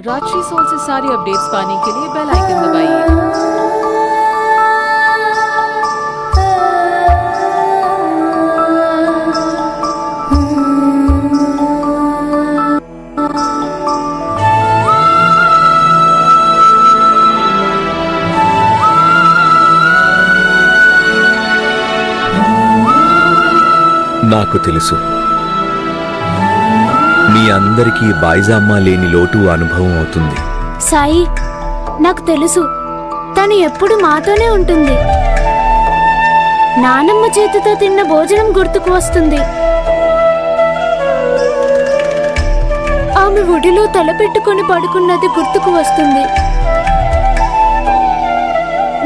Rajshree soul से सारी updates पाने के लिए बेल आइकन दबाइए। నాకు తెలుసు మీ అందరికీ బాయిజామ్మ లేని లోటు అనుభవం అవుతుంది. సాయి, నాకు తెలుసు తను ఎప్పుడు మాతోనే ఉంటుంది. నానమ్మ చేతితో తిన్న భోజనం గుర్తుకు వస్తుంది. ఆమె ఒడిలో తలపెట్టుకొని పడుకున్నది గుర్తుకు వస్తుంది.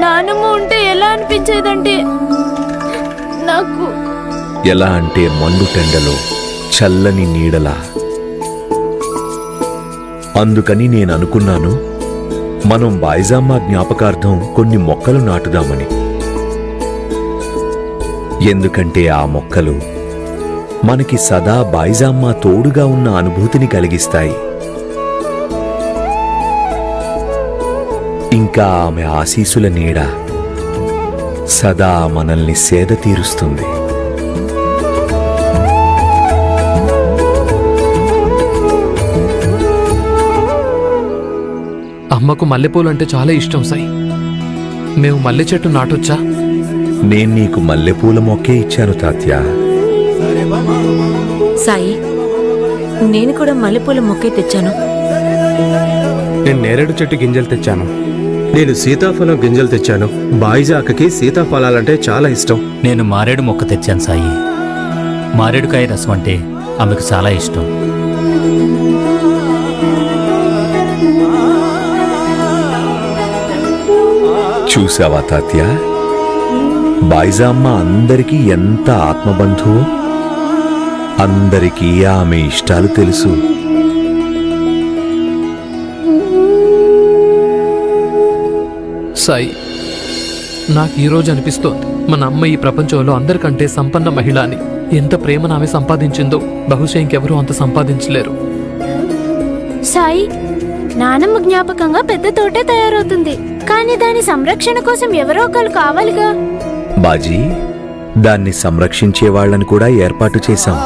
నానమ్మ ఉంటే ఎలా అనిపించేదంటే నాకు ఎలా అంటే మండు టెండలో చల్లని నీడలా. అందుకని నేను అనుకున్నాను మనం బాయిజామ్మ జ్ఞాపకార్థం కొన్ని మొక్కలు నాటుదామని. ఎందుకంటే ఆ మొక్కలు మనకి సదా బాయిజామ్మ తోడుగా ఉన్న అనుభూతిని కలిగిస్తాయి. ఇంకా ఆమె ఆశీసుల నీడ సదా మనల్ని సేద తీరుస్తుంది. అమ్మకు మల్లెపూలు అంటే చాలా ఇష్టం సాయి. మేము మల్లె చెట్టు నాటొచ్చా? నేను నీకు మల్లెపూల మొక్కే ఇచ్చాను తాత్యా. సాయి, నేను కూడా మల్లెపూల మొక్కే తెచ్చాను. నేను నేరేడు చెట్టు గింజలు తెచ్చాను. నేను సీతాఫలం గింజలు తెచ్చాను. బాయిజాకకి సీతాఫలాలంటే చాలా ఇష్టం. నేను మారేడు మొక్క తెచ్చాను సాయి. మారేడుకాయ రసం అంటే ఆమెకు చాలా ఇష్టం. చూసావా తాత్యా, బాయిజామ్మ అందరికీ ఎంత ఆత్మబంధువు. అందరికీ ఆమె ఇష్టాలు తెలుసు. సాయి, నాకు ఈరోజు అనిపిస్తోంది మన అమ్మ ఈ ప్రపంచంలో అందరికంటే సంపన్న మహిళ అని. ఎంత ప్రేమను ఆమె సంపాదించిందో బహుశా ఇంకెవరూ అంత సంపాదించలేరు. సాయి, నానమ్మ జ్ఞాపకంగా పెద్ద తోటే తయారవుతుంది, కానీ దాని సంరక్షణ కోసం ఎవరో ఒకరు కావాలిగా. బాజీ, దాన్ని సంరక్షించే వాళ్ళని కూడా ఏర్పాటు చేశాం.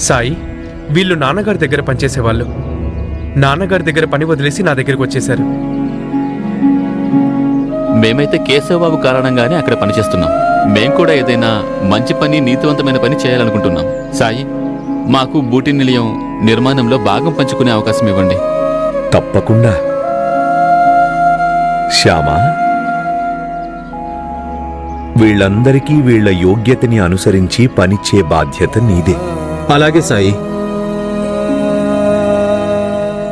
సాయి, వీళ్ళు నాన్నగారి దగ్గర పనిచేసేవాళ్ళు. నాన్నగారి దగ్గర పని వదిలేసి నా దగ్గరికి వచ్చేశారు. మేమైతే కేశవబాబు కారణంగానే అక్కడ పనిచేస్తున్నాం. మేం కూడా ఏదైనా మంచి పని, నీతివంతమైన పని చేయాలనుకుంటున్నాం. సాయి, మాకు బూటి నిలయం నిర్మాణంలో భాగం పంచుకునే అవకాశం ఇవ్వండి. తప్పకుండా. శ్యామా, వీళ్ళందరికీ వీళ్ల యోగ్యతని అనుసరించి పనిచ్చే బాధ్యత నీదే. అలాగే సాయి,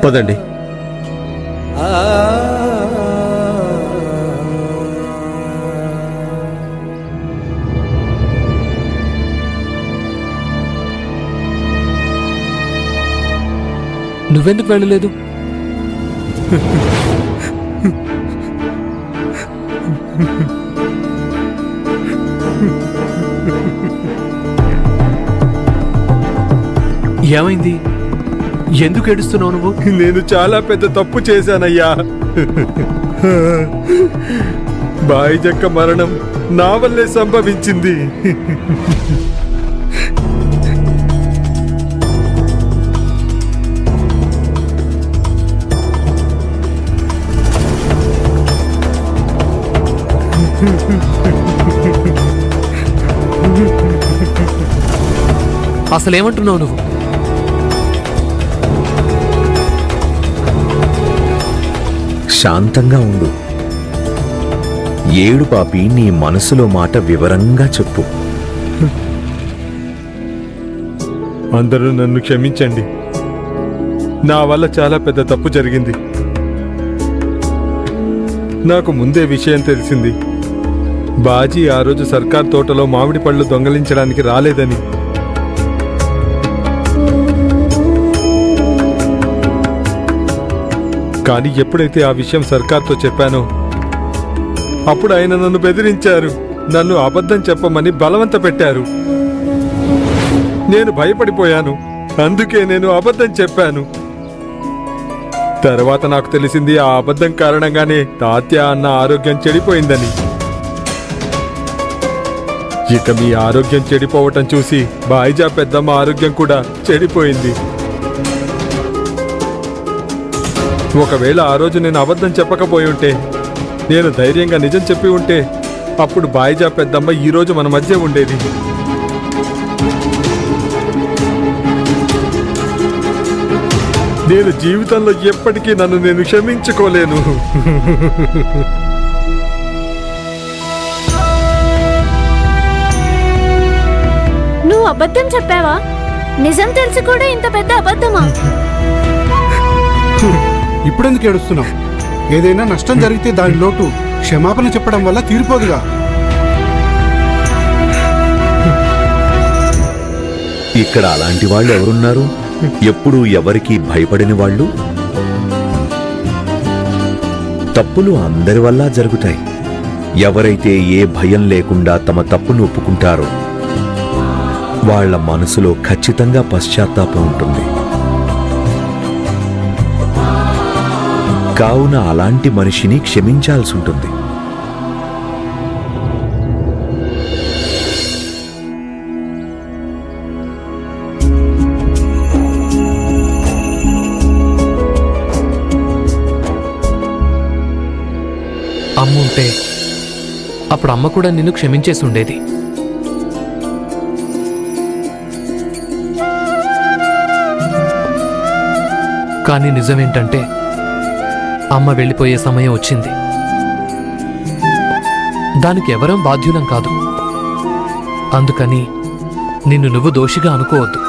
పదండి. నువ్వెందుకు వెళ్ళలేదు? ఏమైంది? ఎందుకు ఏడుస్తున్నావు నువ్వు? నేను చాలా పెద్ద తప్పు చేశానయ్యా. బాయిజక్క మరణం నా వల్లే సంభవించింది. అసలేమంటున్నావు నువ్వు? శాంతంగా ఉండు. ఏడు పాపి, నీ మనసులో మాట వివరంగా చెప్పు. అందరూ నన్ను క్షమించండి. నా వల్ల చాలా పెద్ద తప్పు జరిగింది. నాకు ముందే విషయం తెలిసింది. బాజీ ఆ రోజు సర్కార్ తోటలో మామిడి పళ్ళు దొంగలించడానికి రాలేదని. కానీ ఎప్పుడైతే ఆ విషయం సర్కార్తో చెప్పానో అప్పుడు ఆయన నన్ను బెదిరించారు. నన్ను అబద్ధం చెప్పమని బలవంత పెట్టారు. నేను భయపడిపోయాను. అందుకే నేను అబద్ధం చెప్పాను. తర్వాత నాకు తెలిసింది ఆ అబద్ధం కారణంగానే తాత్య అన్న ఆరోగ్యం చెడిపోయిందని. ఇక మీ ఆరోగ్యం చెడిపోవటం చూసి బాయిజా పెద్దమ్మ ఆరోగ్యం కూడా చెడిపోయింది. ఒకవేళ ఆ రోజు నేను అబద్ధం చెప్పకపోయి ఉంటే, నేను ధైర్యంగా నిజం చెప్పి ఉంటే, అప్పుడు బాయిజా పెద్దమ్మ ఈ రోజు మన మధ్య ఉండేది. నేను జీవితంలో ఎప్పటికీ నన్ను నేను క్షమించుకోలేను. నువ్వు అబద్ధం చెప్పావా? నిజం తెలిసి కూడా ఇంత పెద్ద అబద్ధమా? ఇప్పుడెందుకు ఏడుస్తున్నావు? ఏదైనా నష్టం జరిగితే దాని లోటు క్షమాపణ చెప్పడం వల్ల తీరిపోదుగా. ఇక్కడ అలాంటి వాళ్ళు ఎవరున్నారు? ఎప్పుడూ ఎవరికీ భయపడిన వాళ్ళు? తప్పులు అందరి వల్ల జరుగుతాయి. ఎవరైతే ఏ భయం లేకుండా తమ తప్పును ఒప్పుకుంటారో వాళ్ళ మనసులో ఖచ్చితంగా పశ్చాత్తాపం ఉంటుంది. కావున అలాంటి మనిషిని క్షమించాల్సి ఉంటుంది. అమ్మ ఉంటే అప్పుడు అమ్మ కూడా నిన్ను క్షమించేసి ఉండేది. కానీ నిజమేంటంటే అమ్మ వెళ్ళిపోయే సమయం వచ్చింది. దానికి ఎవరం బాధ్యులం కాదు. అందుకని నిన్ను నువ్వు దోషిగా అనుకోవద్దు.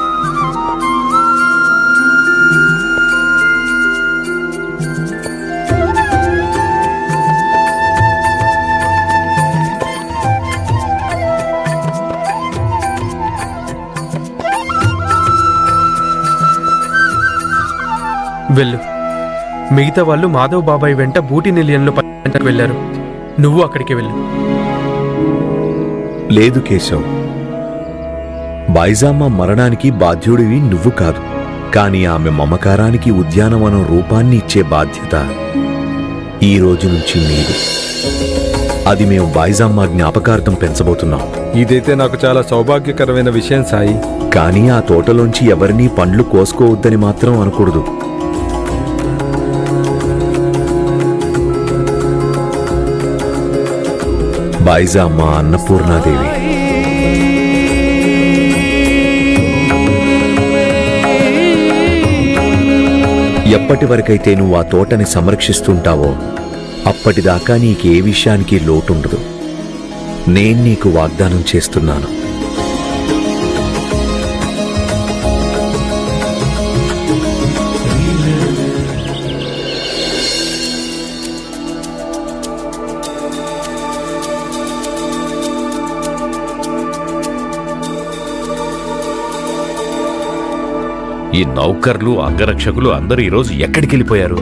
వెళ్ళు. మిగతా వాళ్ళు మాధవ్ బాబాయ్ వెంట బూటి నిలయంలో పర్యటనకు వెళ్ళారు. నువ్వు అక్కడికి వెళ్ళు. లేదు కేశవ్, బాయిజామ్మ మరణానికి బాధ్యుడివి నువ్వు కాదు. కానీ ఆమె మమకారానికి ఉద్యానవనం రూపాన్ని ఇచ్చే బాధ్యత ఈ రోజు నుంచి నీది. అది మేము బాయిజామ్మ జ్ఞాపకార్థం పెంచబోతున్నాం. ఇదైతే నాకు చాలా సౌభాగ్యకరమైన విషయం సాయి. కానీ ఆ తోటలోంచి ఎవరినీ పండ్లు కోసుకోవద్దని మాత్రం అనకూడదు. బాయిజామ్మ అన్నపూర్ణాదేవి. ఎప్పటి వరకైతే నువ్వు ఆ తోటని సంరక్షిస్తుంటావో అప్పటిదాకా నీకే విషయానికి లోటుండదు. నేను నీకు వాగ్దానం చేస్తున్నాను. ఈ నౌకర్లు అంగరక్షకులు అందరూ ఈరోజు ఎక్కడికి వెళ్ళిపోయారు?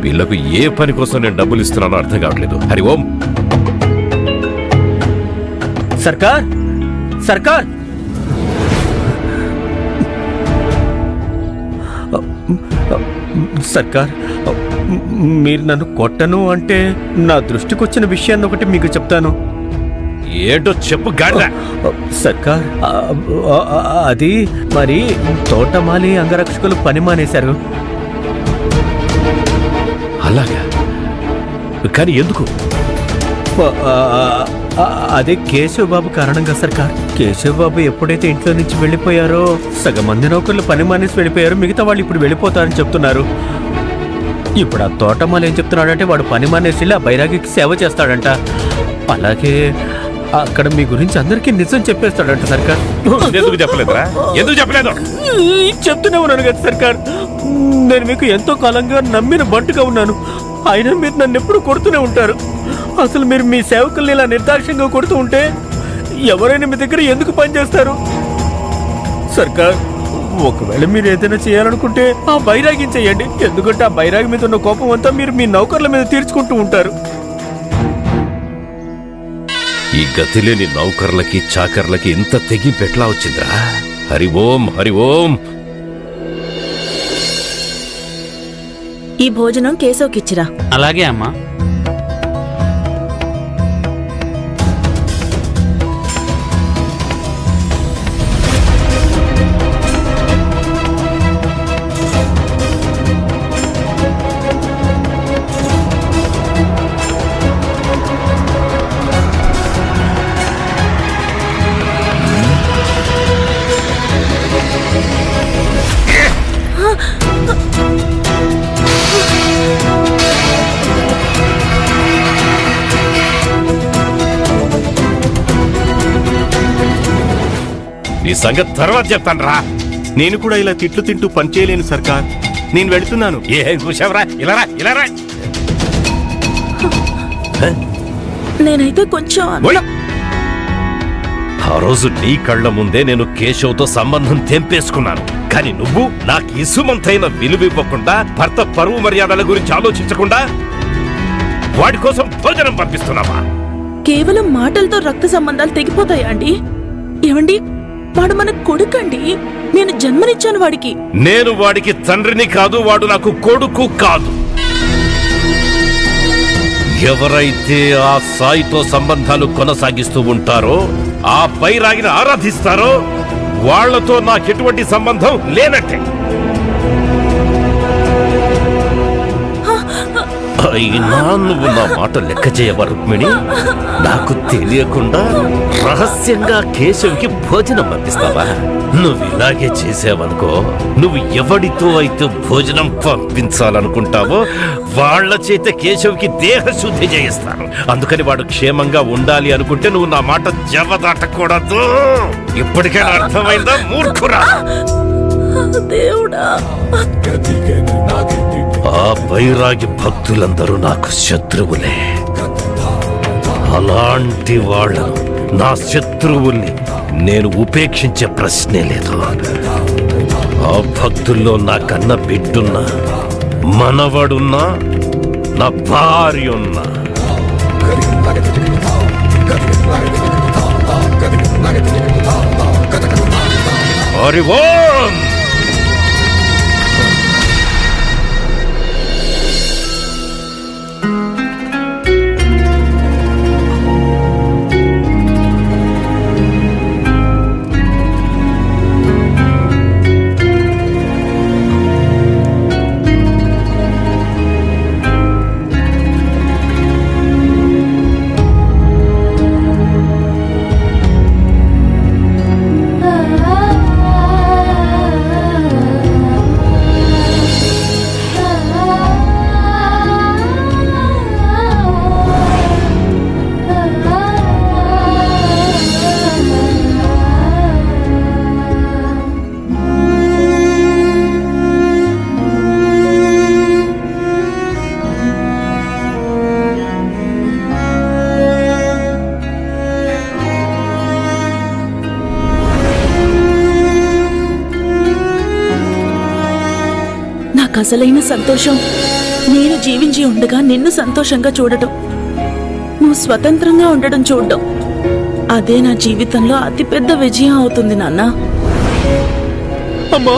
వీళ్లకు ఏ పని కోసం నేను డబ్బులు ఇస్తున్నానో అర్థం కావట్లేదు. హరి ఓం. సర్కార్, సర్కార్, సర్కార్, మీరు నన్ను కొట్టను అంటే నా దృష్టికొచ్చిన విషయాన్ని ఒకటి మీకు చెప్తాను. ఏంటో చెప్పు గాడిద. సర్కార్, అది మరి తోటమాలి అంగరక్షకులు పని మానేశారు. అలాగా? కానీ ఎందుకు? అదే కేశవ్ బాబు కారణంగా సర్కార్. కేశవ్ బాబు ఎప్పుడైతే ఇంట్లో నుంచి వెళ్ళిపోయారో సగం మంది నౌకర్లు పని మానేసి వెళ్ళిపోయారు. మిగతా వాళ్ళు ఇప్పుడు వెళ్ళిపోతారని చెప్తున్నారు. ఇప్పుడు ఆ తోటమాలి ఏం చెప్తున్నాడంటే వాడు పని మానేసి ఆ బైరాగికి సేవ చేస్తాడంట. అలాగే అక్కడ మీ గురించి అందరికీ నిజం చెప్పేస్తాడంట సర్కార్. ఎందుకు చెప్పలేదురా? ఎందుకు చెప్పలేదు? చెప్తూనే ఉన్నాను కదా సర్కార్. నేను మీకు ఎంతో కాలంగా నమ్మిన బంటుగా ఉన్నాను. అయినా మీరు నన్ను ఎప్పుడు కొడుతూనే ఉంటారు. అసలు మీరు మీ సేవకుల్ని ఇలా నిర్దాక్ష్యంగా కొడుతూ ఉంటే ఎవరైనా మీ దగ్గర ఎందుకు పనిచేస్తారు? సర్కార్, ఒకవేళ మీరు ఏదైనా చేయాలనుకుంటే ఆ బైరాగిని చేయండి. ఎందుకంటే ఆ బైరాగి మీద ఉన్న కోపం అంతా మీరు మీ నౌకర్ల మీద తీర్చుకుంటూ ఉంటారు. ఈ గతిలేని నౌకర్లకి చాకర్లకి ఇంత తెగింపెట్లా వచ్చిందిరా? హరి ఓం హరి ఓం. ఈ భోజనం కేశవ్కిచ్చిరా. అలాగే అమ్మా. నీ సంగతి తర్వాత చెప్తాను రా. నేను కూడా ఇలా తిట్లు తింటూ పనిచేయలేను సర్కార్. నేను వెళుతున్నాను. ఏం కూర్చావురా? ఇలారా ఇలారా. నేనైతే కొంచెం ఆ రోజు నీ కళ్ళ ముందే నేను కేశవ్తో సంబంధం తెంపేసుకున్నాను. కానీ నువ్వు నాకు ఇసుమంతైన విలువివ్వకుండా, భర్త పరువు మర్యాదల గురించి ఆలోచించకుండా వాడి కోసం భోజనం పంపిస్తున్నావా? కేవలం మాటలతో రక్త సంబంధాలు తెగిపోతాయా అండి? ఏమండి, వాడు మన కొడుకండి. నేను జన్మనిచ్చాను వాడికి. నేను వాడికి తండ్రిని కాదు, వాడు నాకు కొడుకు కాదు. ఎవరైతే ఆ సాయితో సంబంధాలు కొనసాగిస్తూ ఉంటారో, ఆ బైరాగిని ఆరాధిస్తారో, వాళ్లతో నాకెటువంటి సంబంధం లేనట్టే. అయినా నువ్వు నా మాట లెక్క చేయవా రుక్మిణి? నాకు తెలియకుండా రహస్యంగా కేశవ్కి భోజనం పంపిస్తావా? నువ్వు ఇలాగే చేసావనుకో, నువ్వు ఎవడితో అయితే భోజనం పంపించాలనుకుంటావో వాళ్ల చేత కేశవ్కి దేహశుద్ధి చేయిస్తాను. అందుకని వాడు క్షేమంగా ఉండాలి అనుకుంటే నువ్వు నా మాట జవదాటకూడదు. ఇప్పటికైనా అర్థమైందా మూర్ఖురా? దేవుడా, ఆ బైరాగి భక్తులందరూ నాకు శత్రువులే. అలాంటి వాళ్ళను, నా శత్రువుల్ని నేను ఉపేక్షించే ప్రశ్నే లేదు. ఆ భక్తుల్లో నా కన్న బిడ్డున్నా, మనవడున్నా, నా భార్య ఉన్నా, హరి ఓం. అసలైన సంతోషం నేను జీవించి ఉండగా నిన్ను సంతోషంగా చూడటం, నువ్వు స్వతంత్రంగా ఉండడం చూడడం, అదే నా జీవితంలో అతిపెద్ద విజయం అవుతుంది నాన్న. అమ్మా,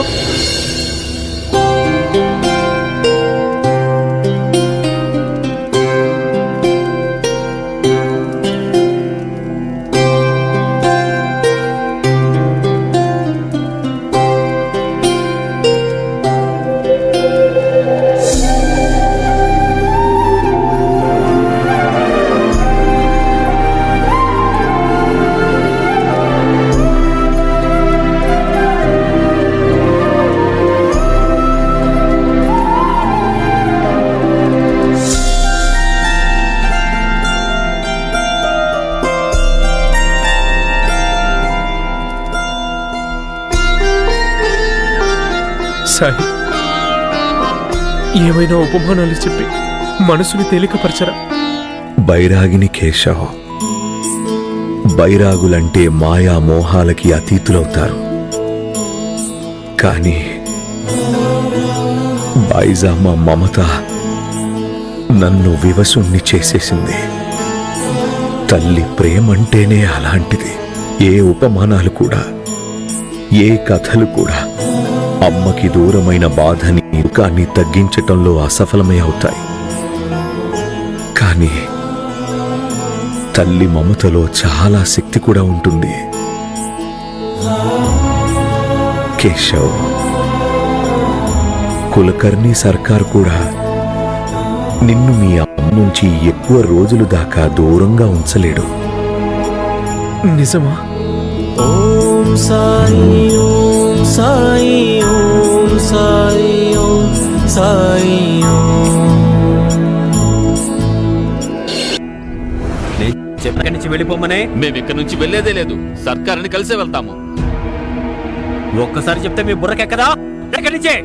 సాయి, ఏమైనా ఉపమానాలు చెప్పి మనసుని తేలికపరచరా? బైరాగిని కేశవ్. బైరాగులంటే మాయా మోహాలకి అతీతులవుతారు. కానీ బైజామా మమత నన్ను వివసుణ్ణి చేసేసింది. తల్లి ప్రేమంటేనే అలాంటిది. ఏ ఉపమానాలు కూడా, ఏ కథలు కూడా అమ్మకి దూరమైన బాధని, దుఃఖాన్ని తగ్గించటంలో అసఫలమే అవుతాయి. కానీ తల్లి మమతలో చాలా శక్తి కూడా ఉంటుంది. కేశవ్, కులకర్ణి సర్కార్ కూడా నిన్ను మీ అమ్మ నుంచి ఎక్కువ రోజులు దాకా దూరంగా ఉంచలేడు. నిజమా? ఓం సాయి ఓం సాయి ఓం సాయి ఓం సాయి నేను చెప్పిన నుంచి వెళ్ళిపోమనే. మేము ఇక్కడి నుంచి వెళ్లేదే లేదు, సర్కారుని కలిసే వెళ్తాము. ఒక్కసారి చెప్తే మీ బుర్రకెక్కదా? ఎక్కడి నుంచే?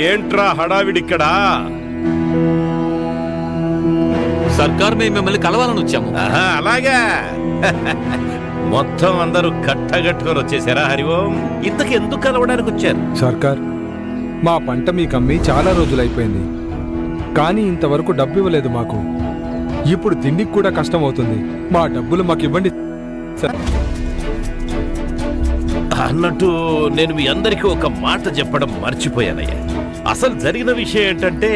ఏంట్రా హడావిడిక్కడా? సర్కార్ మేము మిమ్మల్ని కలవాలని వచ్చాము. అలాగా మొత్తం అందరూ కట్టగట్టుకొని వచ్చేసారా? హరిఓం, ఇంతకు ఎందుకు కలవడానికి వచ్చారు? సర్కార్, మా పంట మీకు అమ్మి చాలా రోజులైపోయింది, కానీ ఇంతవరకు డబ్బు ఇవ్వలేదు మాకు. ఇప్పుడు తిండికి కూడా కష్టం అవుతుంది. మా డబ్బులు మాకు ఇవ్వండి. అన్నట్టు నేను మీ అందరికీ ఒక మాట చెప్పడం మర్చిపోయానయ్యా. అసలు జరిగిన విషయం ఏంటంటే,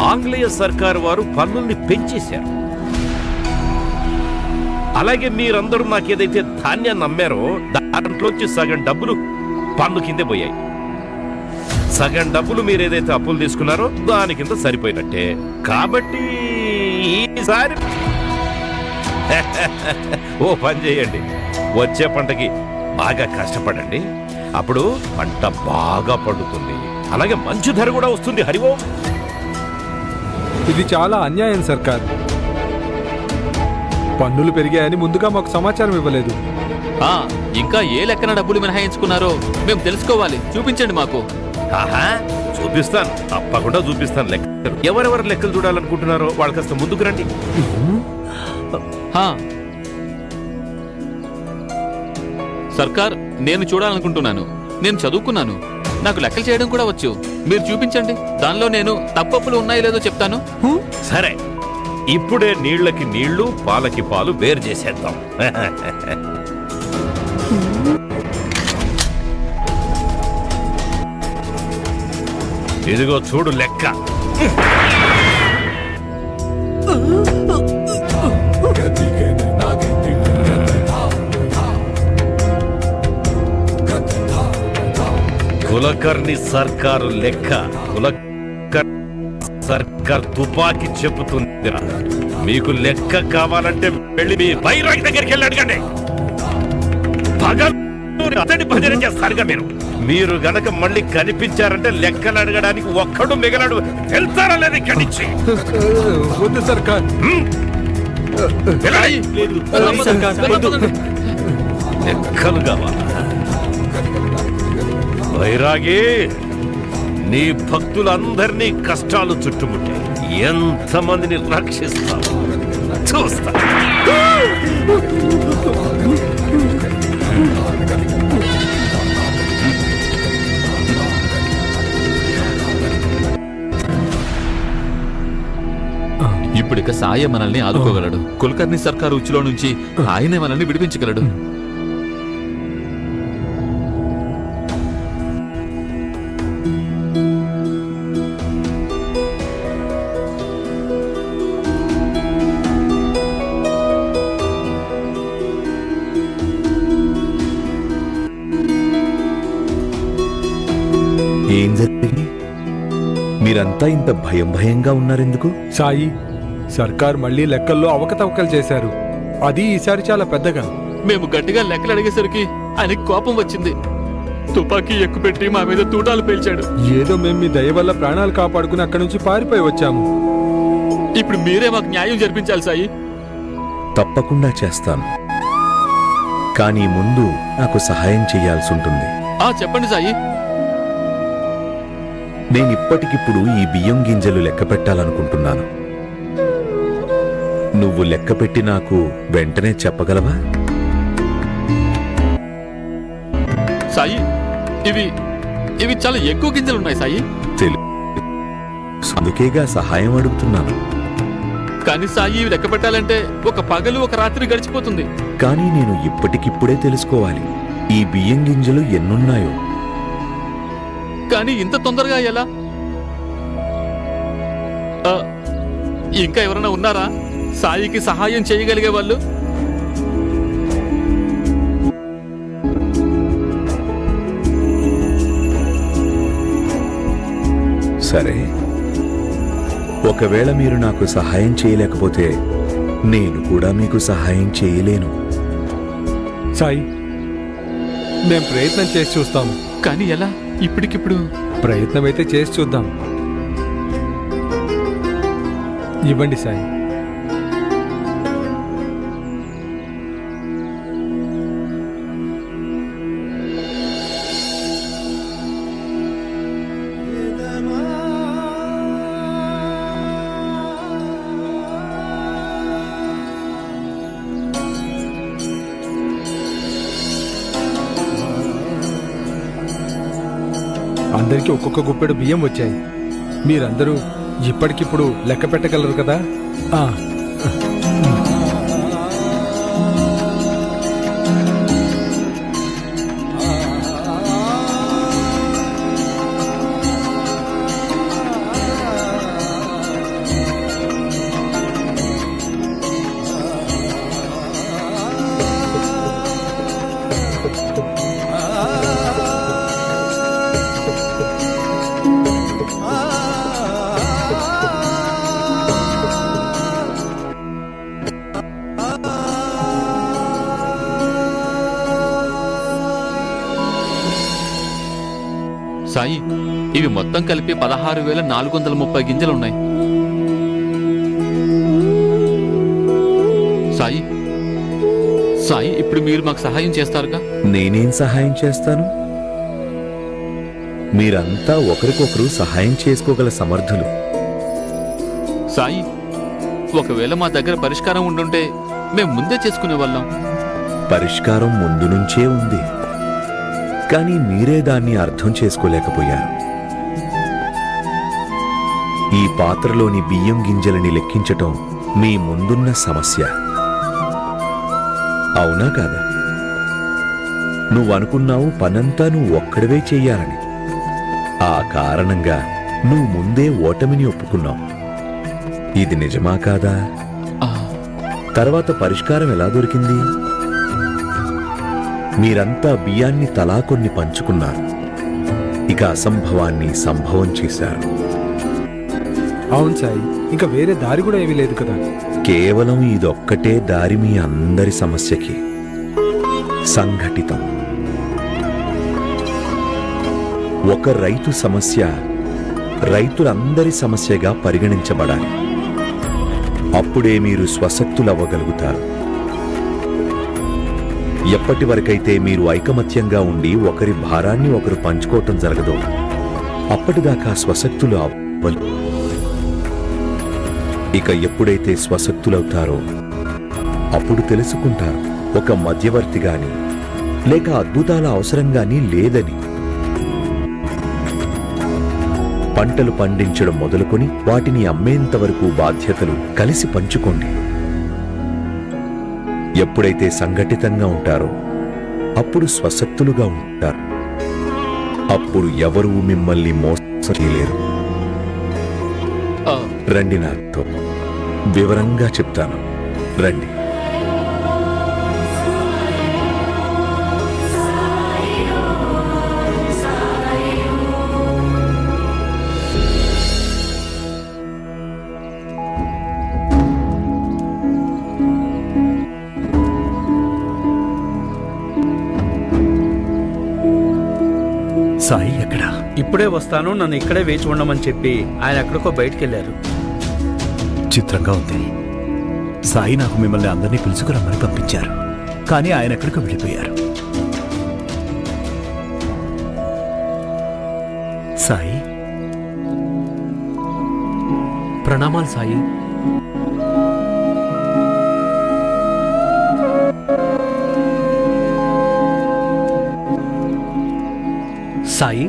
ఆంగ్లేయ సర్కారు వారు పన్నుల్ని పెంచేశారు. అలాగే మీరందరూ నాకేదైతే ధాన్యాన్ని అమ్మారో దాంట్లోంచి సగం డబ్బులు పన్ను కిందే పోయాయి. సగం డబ్బులు మీరేదైతే అప్పులు తీసుకున్నారో దాని కింద సరిపోయినట్టే. కాబట్టి ఈసారి ఓ పని చేయండి, వచ్చే పంటకి బాగా కష్టపడండి. అప్పుడు పంట బాగా పండుతుంది, అలాగే మంచి ధర కూడా వస్తుంది. హరిఓం, ఇది చాలా అన్యాయం సర్కార్. పన్నులు పెరిగాయని ముందుగా మాకు సమాచారం ఇవ్వలేదు. ఇంకా ఏ లెక్కన డబ్బులు మినహాయించుకున్నారో మేము తెలుసుకోవాలి. చూపించండి మాకు. ఆహా, చూపిస్తాను, తప్పకుండా చూపిస్తాను లెక్కలు. ఎవరెవరు లెక్కలు చూడాలనుకుంటున్నారో వాళ్ళు కాస్త ముందుకు రండి. సర్కార్, నేను చూడాలనుకుంటున్నాను. నేను చదువుకున్నాను, నాకు లెక్కలు చేయడం కూడా వచ్చు. మీరు చూపించండి, దానిలో నేను తప్పప్పులు ఉన్నాయో లేదో చెప్తాను. సరే, ఇప్పుడే నీళ్లకి నీళ్లు, పాలకి పాలు వేరు చేసేద్దాం. ఇదిగో చూడు లెక్క. కులకర్ణి సర్కారు లెక్క. సర్కార్ తుపాకి చెబుతుంది. మీకు లెక్క కావాలంటే వెళ్ళి మీ బైరాగి దగ్గరికి వెళ్ళి అడగండి. అతడి భజన చేస్తారుగా మీరు గనక మళ్ళీ కనిపించారంటే లెక్కలు అడగడానికి ఒక్కడు మిగలడు. వెళ్తారా లేదు ఇక్కడి నుంచి? వద్దు సర్కార్. లెక్కలు కావాలా? వైరాగి, నీ భక్తులందరినీ కష్టాలు చుట్టుముట్టాయి. ఎంతమందిని రక్షిస్తావు చూస్తా. ఇప్పుడిక సాయ మనల్ని ఆదుకోగలడు. కులకర్ణి సర్కారు ఉచ్చులో నుంచి ఆయనే మనల్ని విడిపించగలడు. ఏం జరిగింది? మీరంతా ఇంత భయంగా ఉన్నారెందుకు? సాయి, సర్కార్ మళ్ళీ లెక్కల్లో అవకతవకలు చేశారు. అది ఈసారి చాలా పెద్దగా. మేము గట్టిగా లెక్కలు అడిగేసరికి ఆయనకి కోపం వచ్చింది. తుపాకీ ఎక్కుపెట్టి మా మీద తూటాలు పేల్చాడు. ఏదో మేము మీ దయ వల్ల ప్రాణాలు కాపాడుకుని అక్కడి నుంచి పారిపోయి వచ్చాము. ఇప్పుడు మీరే మాకు న్యాయం జరిపించాలి సాయి. తప్పకుండా చేస్తాను, కానీ ముందు నాకు సహాయం చేయాల్సి ఉంటుంది. చెప్పండి సాయి. నేనిప్పటికిప్పుడు ఈ బియ్యం గింజలు లెక్క పెట్టాలనుకుంటున్నాను. నువ్వు లెక్క పెట్టి నాకు వెంటనే చెప్పగలవా? సాయి, ఇవి ఇవి చాలా ఎక్కువ గింజలు ఉన్నాయి సాయి. అందుకేగా సహాయం అడుగుతున్నాను. కానీ సాయి, ఇవి లెక్క పెట్టాలంటే ఒక పగలు ఒక రాత్రి గడిచిపోతుంది. కానీ నేను ఇప్పటికిప్పుడే తెలుసుకోవాలి ఈ బియ్యం గింజలు ఎన్నున్నాయో. కానీ ఇంత తొందరగా ఎలా? ఇంకా ఎవరైనా ఉన్నారా సాయికి సహాయం చేయగలిగే వాళ్ళు? సరే, ఒకవేళ మీరు నాకు సహాయం చేయలేకపోతే నేను కూడా మీకు సహాయం చేయలేను. సాయి, మేం ప్రయత్నం చేసి చూస్తాము. కానీ ఎలా? ఇప్పటికిప్పుడు ప్రయత్నం అయితే చేసి చూద్దాం. ఇవ్వండి సాయి. అందరికీ ఒక్కొక్క గుప్పెడు బియ్యం వచ్చాయి. మీరందరూ ఇప్పటికిప్పుడు లెక్క పెట్టగలరు కదా? సాయి, ఇవి మొత్తం కలిపి 16,430 గింజలున్నాయి. సాయి సాయి, ఇప్పుడు మీరు మాకు సహాయం చేస్తారుగా? నేనేం సహాయం చేస్తాను? మీరంతా ఒకరికొకరు సహాయం చేసుకోగల సమర్థులు. సాయి, ఒకవేళ మా దగ్గర పరిష్కారం ఉండుంటే మేము ముందే చేసుకునే వాళ్ళం. పరిష్కారం ముందు నుంచే ఉంది, కానీ మీరే దాన్ని అర్థం చేసుకోలేకపోయారు. ఈ పాత్రలోని బియ్యం గింజలని లెక్కించటం మీ ముందున్న సమస్య. అవునా కాదా? నువ్వనుకున్నావు పనంతా నువ్వు ఒక్కడివే చెయ్యాలని. ఆ కారణంగా నువ్వు ముందే ఓటమిని ఒప్పుకున్నావు. ఇది నిజమా కాదా? తర్వాత పరిష్కారం ఎలా దొరికింది? మీరంతా బియ్యాన్ని తలా కొన్ని పంచుకున్నారు. ఇక అసంభవాన్ని సంభవం చేశారు. అవును సాయి, ఇంకా వేరే దారి కూడా ఏమీ లేదు కదా. కేవలం ఇదొక్కటే దారి మీ అందరి సమస్యకి. సంఘటితం. ఒక రైతు సమస్య రైతులందరి సమస్యగా పరిగణించబడాలి. అప్పుడే మీరు స్వశక్తులవ్వగలుగుతారు. ఎప్పటి వరకైతే మీరు ఐకమత్యంగా ఉండి ఒకరి భారాన్ని ఒకరు పంచుకోవటం జరగదో అప్పటిదాకా స్వశక్తులు అవ్వలు. ఇక ఎప్పుడైతే స్వశక్తులవుతారో అప్పుడు తెలుసుకుంటారు ఒక మధ్యవర్తి గాని లేక అద్భుతాల అవసరం గాని లేదని. పంటలు పండించడం మొదలుకొని వాటిని అమ్మేంత వరకు బాధ్యతలు కలిసి పంచుకోండి. ఎప్పుడైతే సంఘటితంగా ఉంటారో అప్పుడు స్వశక్తులుగా ఉంటారు. అప్పుడు ఎవరూ మిమ్మల్ని మోసం చేయలేరు. రండి, నాతో వివరంగా చెప్తాను. రండి. సాయి ఎక్కడా? ఇప్పుడే వస్తాను, నన్ను ఇక్కడే వేచి ఉండమని చెప్పి ఆయన ఎక్కడికో బయటికెళ్లారు. చిత్రంగా ఉంది. సాయి నాకు మిమ్మల్ని అందరినీ పిలుచుకురమ్మని పంపించారు, కానీ ఆయన ఎక్కడికో వెళ్ళిపోయారు. సాయి, ప్రణామాలు సాయి. సాయి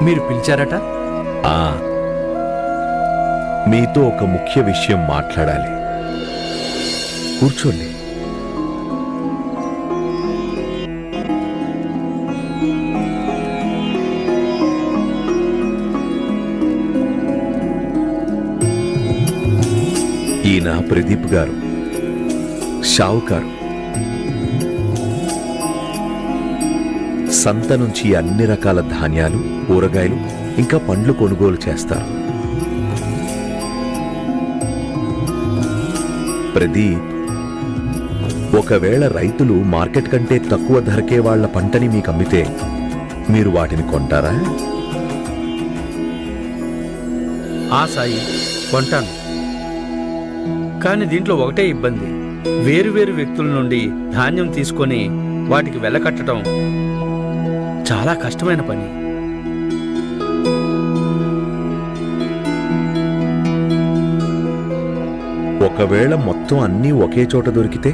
మీరు పిలిచారట? ఆ మీతో ఒక ముఖ్య విషయం మాట్లాడాలి. కూర్చోండి. ఈయన ప్రదీప్ గారు, షావుకారు. సంత నుంచి అన్ని రకాల ధాన్యాలు, కూరగాయలు ఇంకా పండ్లు కొనుగోలు చేస్తారు. ప్రదీప్, ఒకవేళ రైతులు మార్కెట్ కంటే తక్కువ ధరకే వాళ్ల పంటని మీకు అమ్మితే మీరు వాటిని కొంటారా? ఆ సాయి, కొంటాను. కానీ దీంట్లో ఒకటే ఇబ్బంది. వేరు వ్యక్తుల నుండి ధాన్యం తీసుకొని వాటికి వెలకట్టడం చాలా కష్టమైన పని. ఒకవేళ మొత్తం అన్నీ ఒకే చోట దొరికితే,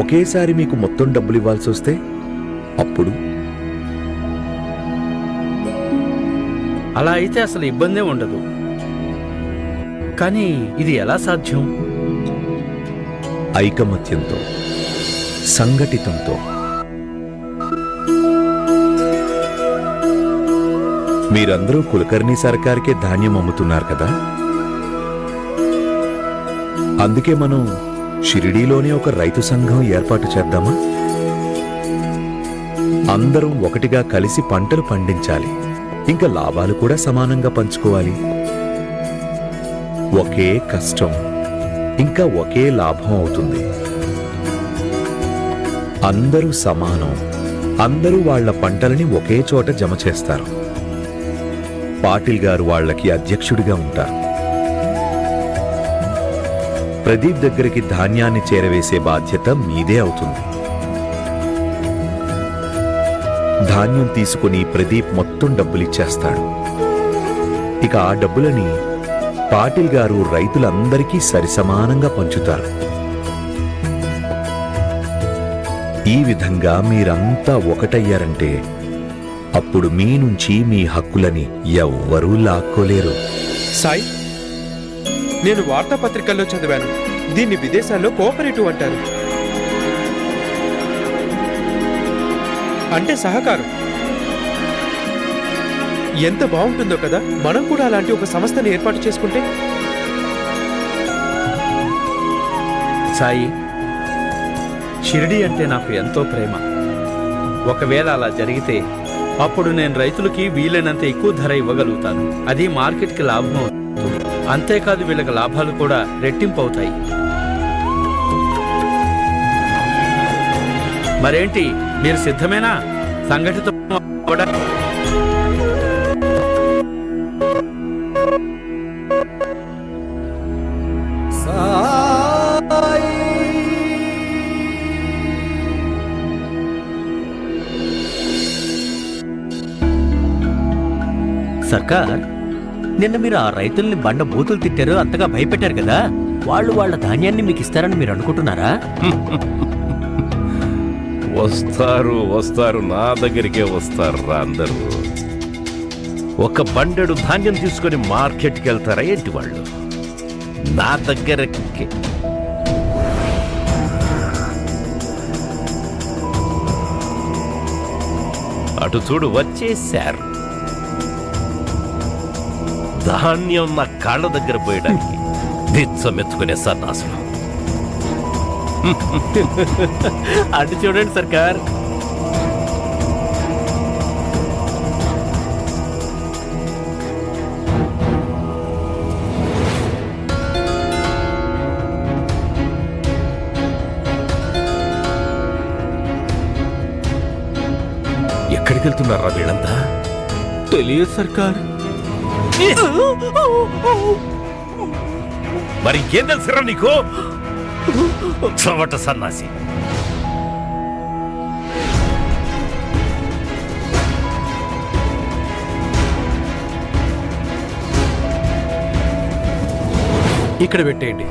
ఒకేసారి మీకు మొత్తం డబ్బులు ఇవ్వాల్సి వస్తే అప్పుడు? అలా అయితే అసలు ఇబ్బందే ఉండదు. కానీ ఇది ఎలా సాధ్యం? ఐకమత్యంతో, సంఘటితంతో. మీరందరూ కులకర్ణి సర్కార్కే ధాన్యం అమ్ముతున్నారు కదా, అందుకే మనం షిరిడీలోనే ఒక రైతు సంఘం ఏర్పాటు చేద్దామా? అందరం ఒకటిగా కలిసి పంటలు పండించాలి, ఇంకా లాభాలు కూడా సమానంగా పంచుకోవాలి. ఒకే కష్టం ఇంకా ఒకే లాభం అవుతుంది. అందరూ సమానం, అందరూ వాళ్ల పంటలని ఒకే చోట జమ చేస్తారు. పాటిల్ గారు వాళ్లకి అధ్యక్షుడిగా ఉంటారు. ప్రదీప్ దగ్గరికి ధాన్యాన్ని చేరవేసే బాధ్యత మీదే అవుతుంది. ధాన్యం తీసుకుని ప్రదీప్ మొత్తం డబ్బులిచ్చేస్తాడు. ఇక ఆ డబ్బులని పాటిల్ గారు రైతులందరికీ సరిసమానంగా పంచుతారు. ఈ విధంగా మీరంతా ఒకటయ్యారంటే అప్పుడు మీ నుంచి మీ హక్కులని ఎవ్వరూ లాక్కోలేరు. సాయి, నేను వార్తాపత్రికల్లో చదివాను, దీన్ని విదేశాల్లో కోఆపరేటివ్ అంటారు. అంటే సహకారం. ఎంత బాగుంటుందో కదా, మనం కూడా అలాంటి ఒక సంస్థను ఏర్పాటు చేసుకుంటే. సాయి, షిరిడి అంటే నాకు ఎంతో ప్రేమ. ఒకవేళ అలా జరిగితే అప్పుడు నేను రైతులకి వీలైనంత ఎక్కువ ధర ఇవ్వగలుగుతాను. అది మార్కెట్కి లాభం అవుతుంది. అంతేకాదు, వీళ్ళకి లాభాలు కూడా రెట్టింపు అవుతాయి. మరేంటి, మీరు సిద్ధమేనా సంఘటితం అవ్వడానికి? సర్కార్, నిన్న మీరు ఆ రైతుల్ని బండ బూతులు తిట్టారు, అంతగా భయపెట్టారు కదా, వాళ్ళు వాళ్ళ ధాన్యాన్ని మీకు ఇస్తారని మీరు అనుకుంటున్నారా? వస్తారు, నా దగ్గరికే వస్తారు రా అందరూ. ఒక బండెడు ధాన్యం తీసుకొని మార్కెట్కి వెళ్తారా ఏంటి వాళ్ళు? నా దగ్గరకి అటు చూడు, వచ్చేశారు. ధాన్యం నా కాళ్ళ దగ్గర పోయడానికి దిచ్చమెత్తుకునే సన్నాసులు. అటు చూడండి సర్కార్. ఎక్కడికి వెళ్తున్నారా వీళ్ళంతా? తెలియదు సర్కార్. మరి ఏం తెలుసురా నీకు? చవట సన్నాసి. ఇక్కడ పెట్టేయండి.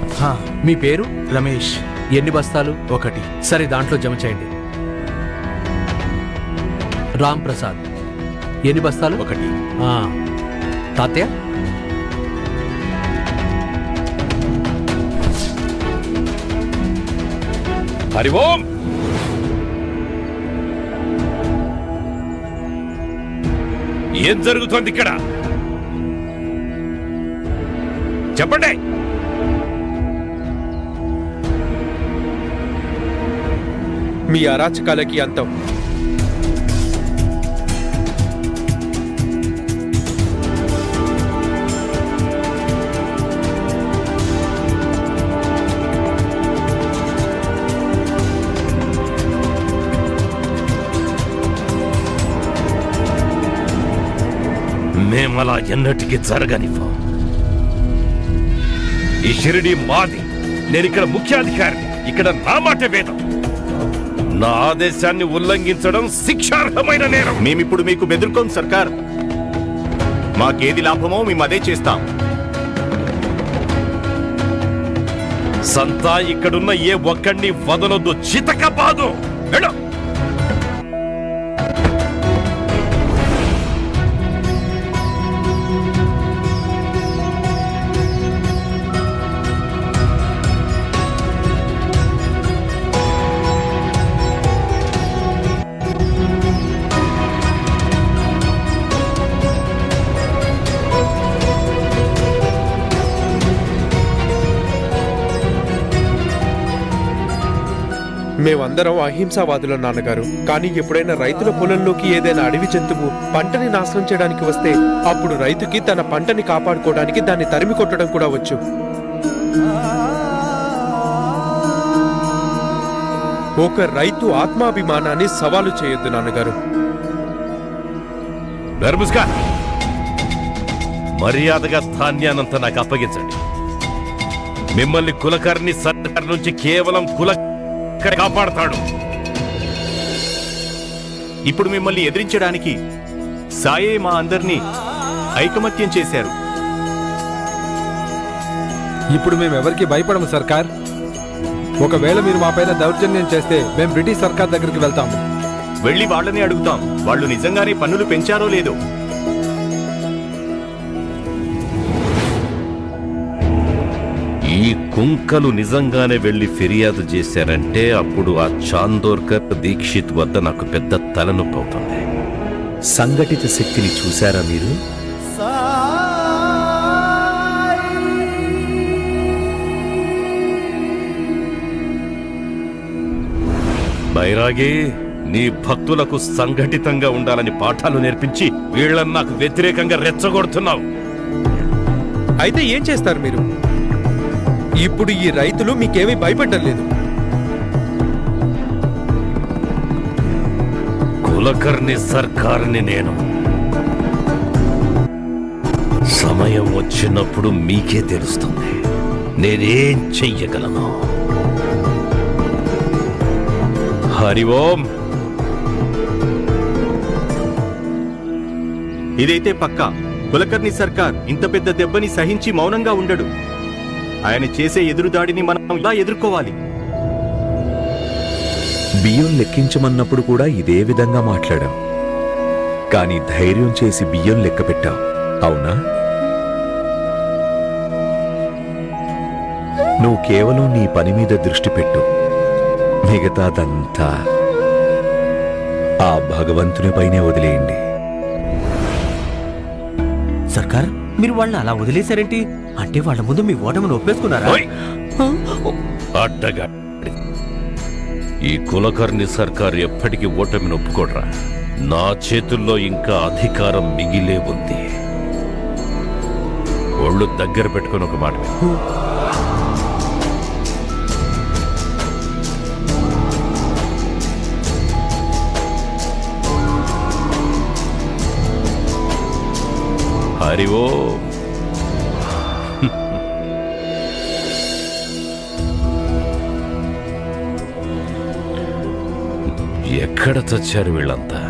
మీ పేరు? రమేష్. ఎన్ని బస్తాలు? 1. సరే, దాంట్లో జమ చేయండి. రామ్ ప్రసాద్, ఎన్ని బస్తాలు? 1. తాతయ్య హరి ఓం. ఏం జరుగుతోంది ఇక్కడ? చెప్పండి. మీ అరాచకాలకి అంతం. మేమలా ఎన్నటికీ జరగనివ్వం. ఈ షిరిడి మాది. నేనిక్కడ ముఖ్యాధికారిని. ఇక్కడ నా మాట వేదం. నా ఆదేశాన్ని ఉల్లంఘించడం శిక్షార్హమైన నేరం. మేమిప్పుడు మీకు బెదుర్కోం సర్కార్. మాకేది లాభమో మేము అదే చేస్తాం. సంతా ఇక్కడున్న ఏ ఒక్కడిని వదలొద్దు. చితకబాదు. వెళ్ళు. మేమందరం అహింసావాదులం నాన్నగారు. కానీ ఎప్పుడైనా రైతుల పొలంలోకి ఏదైనా అడవి జంతువు పంటని నాశనం చేయడానికి వస్తే అప్పుడు రైతుకి తన పంటని కాపాడుకోవడానికి దాన్ని తరిమి కొట్టడం కూడా వచ్చు. ఒక రైతు ఆత్మాభిమానాన్ని సవాలు చేయొద్దు నాన్నగారు. మర్యాదగా ధాన్యానంతా నాకు అప్పగించండి. మిమ్మల్ని కులకర్ణి సర్కార్ నుంచి కేవలం కాపాడతాడు. ఇప్పుడు మిమ్మల్ని ఎదిరించడానికి సాయే మా అందరినీ ఐకమత్యం చేశారు. ఇప్పుడు మేము ఎవరికి భయపడము సర్కార్. ఒకవేళ మీరు మా పైన దౌర్జన్యం చేస్తే మేము బ్రిటిష్ సర్కార్ దగ్గరికి వెళ్తాము. వెళ్ళి వాళ్ళని అడుగుతాం, వాళ్ళు నిజంగానే పన్నులు పెంచారో లేదో. ఈ కుంకలు నిజంగానే వెళ్లి ఫిర్యాదు చేశారంటే అప్పుడు ఆ చాందోర్కర్ దీక్షిత్ వద్ద నాకు పెద్ద తలనొప్పి అవుతుంది. సంఘటిత శక్తిని చూశారా మీరు? బైరాగి, నీ భక్తులకు సంఘటితంగా ఉండాలని పాఠాలు నేర్పించి వీళ్ళని నాకు వ్యతిరేకంగా రెచ్చగొడుతున్నావు. అయితే ఏం చేస్తారు మీరు? ఇప్పుడు ఈ రైతులు మీకేమీ భయపడడం లేదు. కులకర్ణి సర్కారుని నేను. సమయం వచ్చినప్పుడు మీకే తెలుస్తుంది నేనేం చెయ్యగలను. హరి ఓం. ఇదైతే పక్కా. కులకర్ణి సర్కార్ ఇంత పెద్ద దెబ్బని సహించి మౌనంగా ఉండడు. ఆయన చేసే ఎదురుదాడిని మనం ఇలా ఎదుర్కోవాలి. బియ్యం లెక్కించమన్నప్పుడు కూడా ఇదే విధంగా మాట్లాడాం. కానీ ధైర్యం చేసి బియ్యం లెక్క పెట్టాం, అవునా? నువ్వు కేవలం నీ పని మీద దృష్టి పెట్టు. మిగతాదంతా ఆ భగవంతుని పైనే వదిలేయండి. సర్కార్, మీరు వాళ్ళని అలా వదిలేశారేంటి? అంటే వాళ్ళ ముందు మీ ఓటమిని ఒప్పేసుకున్నారా? అడ్డగా ఈ కులకర్ణి సర్కార్ ఎప్పటికీ ఓటమిని ఒప్పుకోడ్రా. నా చేతుల్లో ఇంకా అధికారం మిగిలే ఉంది. ఒళ్ళు దగ్గర పెట్టుకుని ఒక మాట విను. హరి ఓం. ఎక్కడ చచ్చారు వీళ్ళంతా?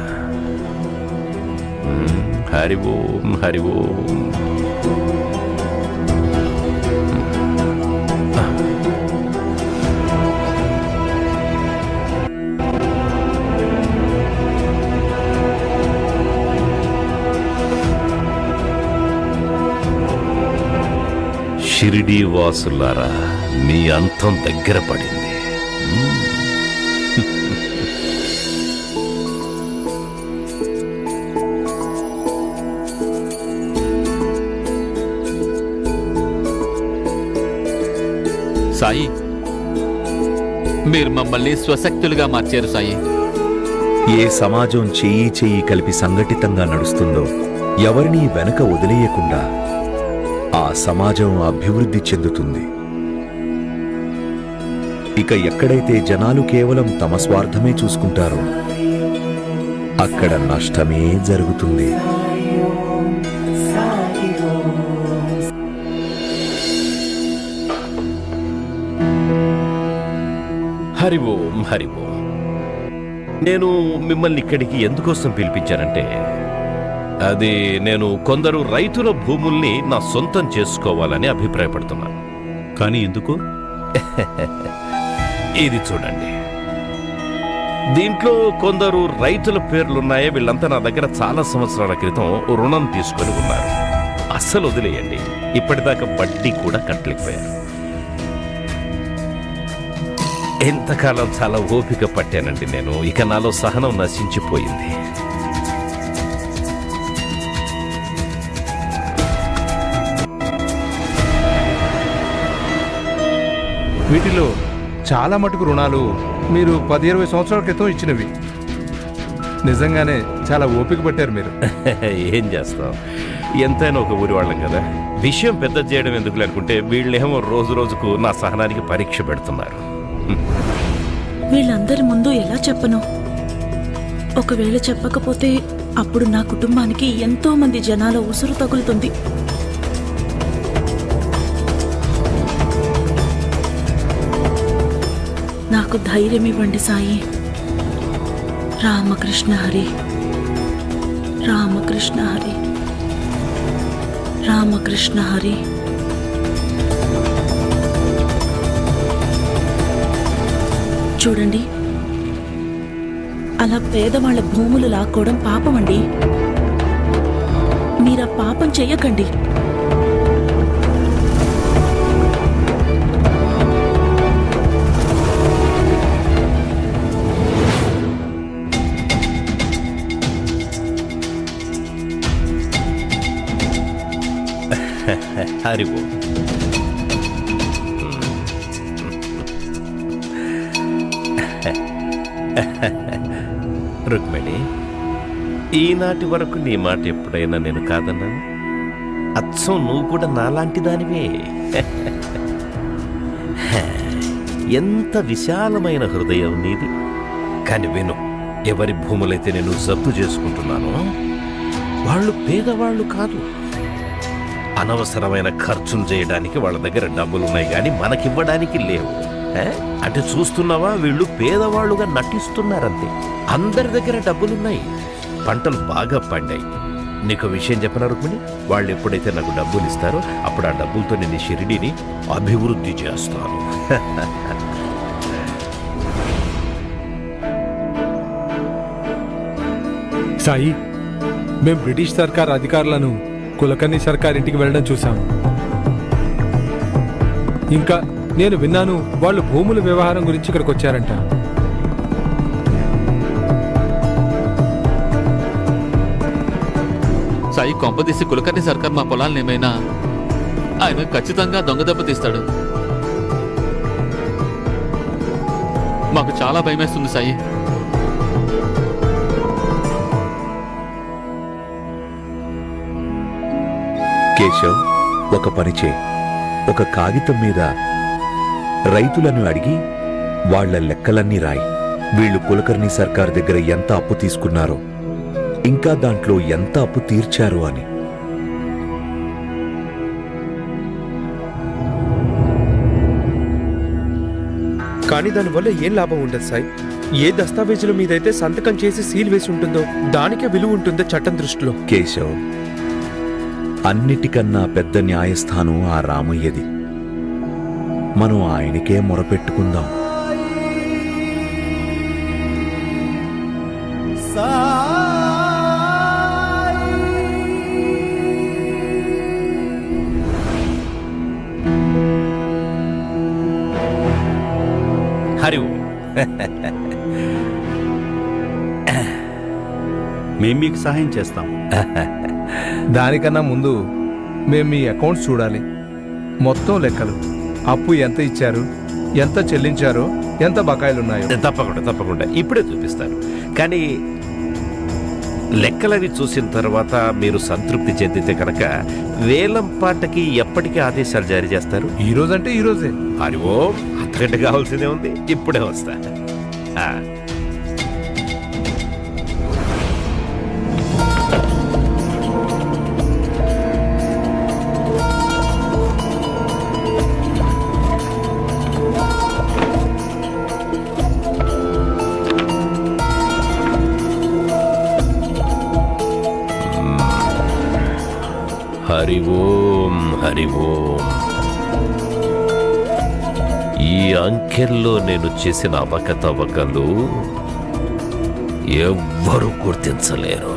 హరి ఓం, హరి ఓం. షిరిడీ వాసులారా, మీ అంతం దగ్గర పడింది. సాయి, మీరు మమ్మల్ని స్వశక్తులుగా మార్చారు సాయి. ఏ సమాజం చెయ్యి చెయ్యి కలిపి సంఘటితంగా నడుస్తుందో, ఎవరినీ వెనక వదిలేయకుండా ఆ సమాజం అభివృద్ధి చెందుతుంది. ఇక ఎక్కడైతే జనాలు కేవలం తమ స్వార్థమే చూసుకుంటారో అక్కడ నష్టమే జరుగుతుంది. హరి ఓం, హరి ఓం. నేను మిమ్మల్ని ఇక్కడికి ఎందుకోసం పిలిపించానంటే, అది నేను కొందరు రైతుల భూముల్ని నా సొంతం చేసుకోవాలని అభిప్రాయపడుతున్నాను. కానీ ఎందుకు? ఇది చూడండి, దీంట్లో కొందరు రైతుల పేర్లున్నాయే. వీళ్ళంతా నా దగ్గర చాలా సంవత్సరాల క్రితం రుణం తీసుకొని ఉన్నారు. అస్సలు వదిలేయండి, ఇప్పటిదాకా వడ్డీ కూడా కట్టలేకపోయారు. ఎంతకాలం చాలా ఓపిక పట్టానండి నేను. ఇక నాలో సహనం నశించిపోయింది. వీటిలో చాలా మటుకు రుణాలు మీరు 10-20 సంవత్సరాల క్రితం ఇచ్చినవి. నిజంగానే చాలా ఓపిక పట్టారు మీరు. ఏం చేస్తాం, ఎంతైనా ఒక ఊరి వాళ్ళం కదా. విషయం పెద్ద చేయడం ఎందుకు అనుకుంటే, వీళ్ళేమో రోజు రోజుకు నా సహనానికి పరీక్ష పెడుతున్నారు. వీళ్ళందరి ముందు ఎలా చెప్పను? ఒకవేళ చెప్పకపోతే అప్పుడు నా కుటుంబానికి ఎంతో మంది జనాల ఉసురు తగులుతుంది. నాకు ధైర్యం ఇవ్వండి సాయి. రామకృష్ణ హరి, రామకృష్ణ హరి, రామకృష్ణ హరి. చూడండి, అలా పేదవాళ్ల భూములు లాక్కోవడం పాపమండి. మీరా పాపం చెయ్యకండి. హరి ఓం. రుక్మిణి, ఈనాటి వరకు నీ మాట ఎప్పుడైనా నేను కాదన్నాను? అచ్చం నువ్వు కూడా నాలాంటి దానివే. ఎంత విశాలమైన హృదయం నీది. కాని విను, ఎవరి భూములైతే నేను జప్తు చేసుకుంటున్నానో వాళ్ళు పేదవాళ్ళు కాదు. అనవసరమైన ఖర్చులు చేయడానికి వాళ్ళ దగ్గర డబ్బులున్నాయి కానీ మనకివ్వడానికి లేవు. అంటే చూస్తున్నావా, వీళ్ళు పేదవాళ్ళుగా నటిస్తున్నారంతే. అందరి దగ్గర డబ్బులున్నాయి, పంటలు బాగా పండాయి. నీకు విషయం చెప్పనా రుక్మిణి, వాళ్ళు ఎప్పుడైతే నాకు డబ్బులు ఇస్తారో అప్పుడు ఆ డబ్బులతో నేను షిరిడీని అభివృద్ధి చేస్తాను. సాయి, మేము బ్రిటిష్ సర్కార్ అధికారులను కులకర్ణి సర్కార్ ఇంటికి వెళ్ళడం చూశాము. ఇంకా నేను విన్నాను, వాళ్ళు భూముల వ్యవహారం గురించి ఇక్కడికి వచ్చారంట. సాయి, కొంపదీసి కులకర్ణి సర్కార్ మా పొలాలను ఏమైనా ఆయన ఖచ్చితంగా దొంగ దెబ్బ తీస్తాడు. మాకు చాలా భయమేస్తుంది సాయి. కేశవ్, ఒక పని చే. ఒక కాగితం మీద రైతులను అడిగి వాళ్ల లెక్కలన్నీ రాయి. వీళ్ళు కులకర్ణి సర్కార్ దగ్గర ఎంత అప్పు తీసుకున్నారో, ఇంకా దాంట్లో ఎంత అప్పు తీర్చారు అని. కానీ దానివల్ల ఏం లాభం ఉండదు సాయి. ఏ దస్తావేజుల మీదైతే సంతకం చేసి సీల్ వేసి ఉంటుందో దానికే విలువ ఉంటుందో చట్టం దృష్టిలో. కేశవ్, అన్నిటికన్నా పెద్ద న్యాయస్థానం ఆ రామయ్యది. మనం ఆయనకే మొరపెట్టుకుందాం. మేము మీకు సహాయం చేస్తాం. దానికన్నా ముందు మేము మీ అకౌంట్స్ చూడాలి. మొత్తం లెక్కలు, అప్పు ఎంత ఇచ్చారు, ఎంత చెల్లించారో, ఎంత బకాయిలున్నాయో. తప్పకుండా ఇప్పుడే చూపిస్తాను. కానీ లెక్కలవి చూసిన తర్వాత మీరు సంతృప్తి చెందితే కనుక వేలం పాటకి ఎప్పటికీ ఆదేశాలు జారీ చేస్తారు? ఈ రోజంటే ఈ రోజే. హరి ఓం, అంతకంటే కావాల్సిందే ఉంది. ఇప్పుడే వస్తా. హరి ఓం, హరి ఓం. ఈ అంకెల్లో నేను చేసిన అవకతవకలు ఎవ్వరూ గుర్తించలేరు.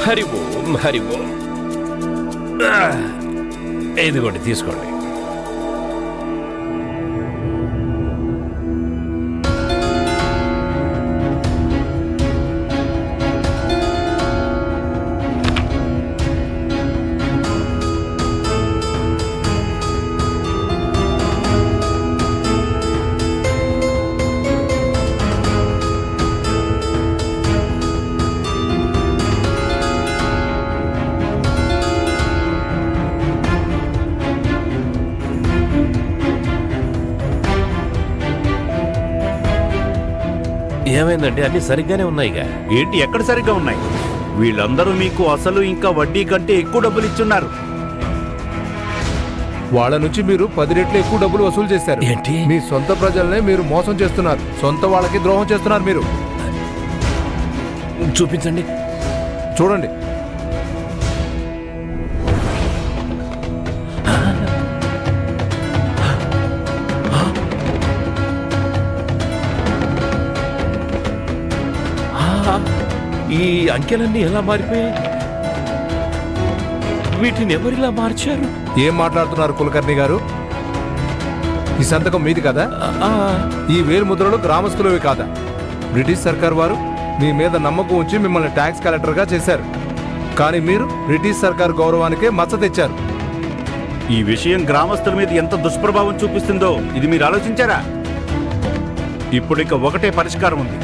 హరి ఓం, హరి ఓం. ఇదిగోండి, తీసుకోండి. ఏమైందండి? అన్ని సరిగ్గానే ఉన్నాయిగా. ఏంటి, ఎక్కడ సరిగ్గా ఉన్నాయి? వీళ్ళందరూ మీకు అసలు ఇంకా వడ్డీ కంటే ఎక్కువ డబ్బులు ఇచ్చున్నారు. వాళ్ళ నుంచి మీరు 10 రెట్లు ఎక్కువ డబ్బులు వసూలు చేశారు. ఏంటి? మీ సొంత ప్రజలనే మీరు మోసం చేస్తున్నారు. సొంత వాళ్ళకి ద్రోహం చేస్తున్నారు మీరు. చూపించండి, చూడండి. ఈ అంకెలన్నీ ఎలా మారిపోయాయి? వీటిని ఎవరిలా మార్చారు? ఏం మాట్లాడుతున్నారు కులకర్ణి గారు? ఈ సంతకం మీది కదా? ఈ వేలు ముద్రలు గ్రామస్తులవి కాదా? బ్రిటిష్ సర్కార్ వారు మీ మీద నమ్మకం ఉంచి మిమ్మల్ని ట్యాక్స్ కలెక్టర్గా చేశారు. కానీ మీరు బ్రిటిష్ సర్కార్ గౌరవానికే మచ్చ తెచ్చారు. ఈ విషయం గ్రామస్తుల మీద ఎంత దుష్ప్రభావం చూపిస్తుందో ఇది మీరు ఆలోచించారా? ఇప్పుడు ఇక ఒకటే పరిష్కారం ఉంది.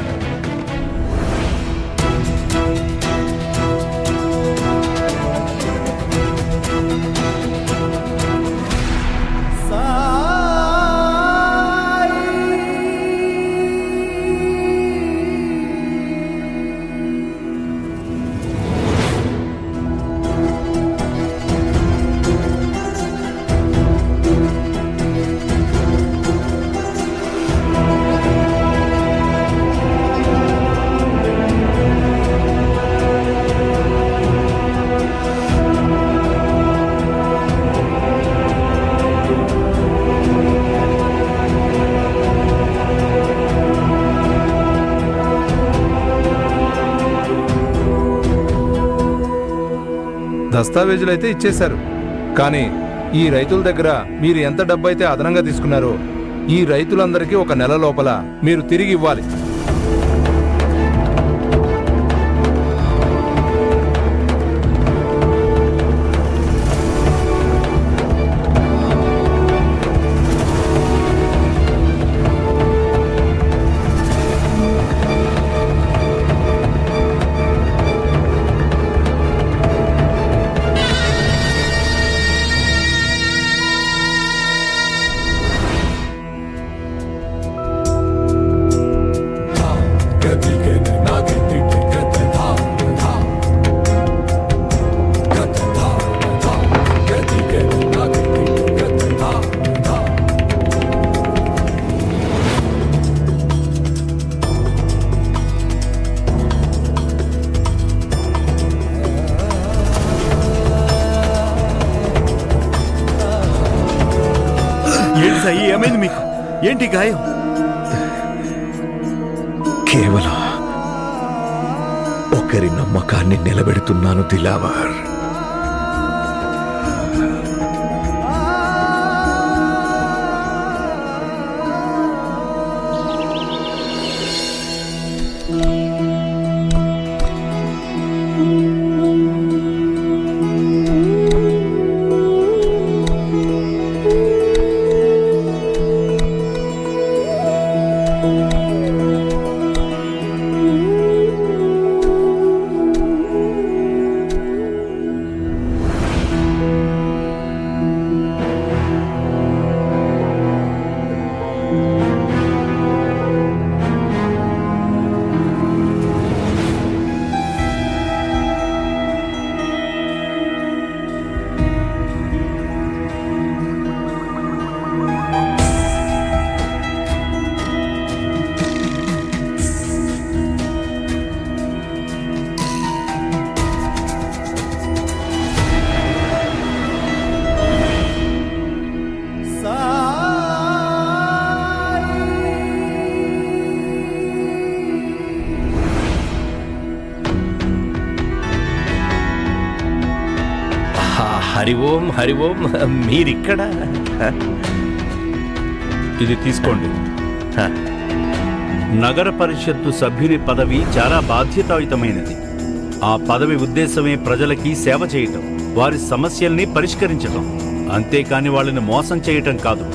దస్తావేజులు అయితే ఇచ్చేశారు. కానీ ఈ రైతుల దగ్గర మీరు ఎంత డబ్బు అయితే అదనంగా తీసుకున్నారో ఈ రైతులందరికీ ఒక నెల లోపల మీరు తిరిగి ఇవ్వాలి. ఏంటి సాయి, ఏమైంది మీకు? ఏంటి గాయం? కేవలం ఒకరి నమ్మకాన్ని నిలబెడుతున్నాను దిలావర్. హరి ఓం హరి ఓం, మీరిక్కడ? ఇది తీసుకోండి. నగర పరిషత్తు సభ్యుని పదవి చాలా బాధ్యతాయుతమైనది. ఆ పదవి ఉద్దేశమే ప్రజలకి సేవ చేయటం, వారి సమస్యల్ని పరిష్కరించటం, అంతేకాని వాళ్ళని మోసం చేయటం కాదు.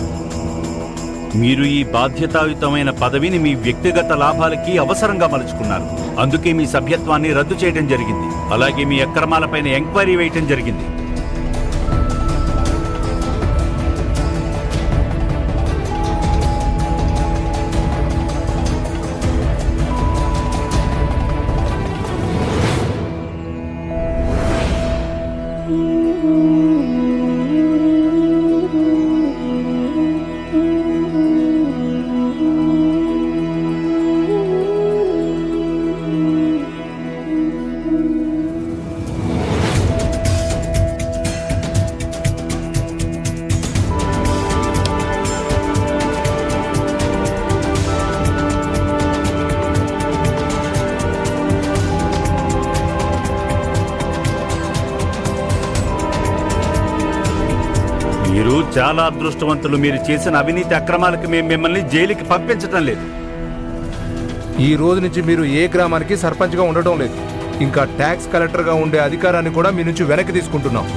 మీరు ఈ బాధ్యతాయుతమైన పదవిని మీ వ్యక్తిగత లాభాలకి అవసరంగా మలుచుకున్నారు. అందుకే మీ సభ్యత్వాన్ని రద్దు చేయడం జరిగింది. అలాగే మీ అక్రమాలపైన ఎంక్వైరీ వేయటం జరిగింది. మీరు చాలా అదృష్టవంతులు. మీరు చేసిన అవినీతి అక్రమాలకు మేము మిమ్మల్ని జైలుకి పంపించటం లేదు. ఈ రోజు నుంచి మీరు ఏ గ్రామానికి సర్పంచ్గా ఉండటం లేదు. ఇంకా ట్యాక్స్ కలెక్టర్గా ఉండే అధికారాన్ని కూడా మీ నుంచి వెనక్కి తీసుకుంటున్నాం.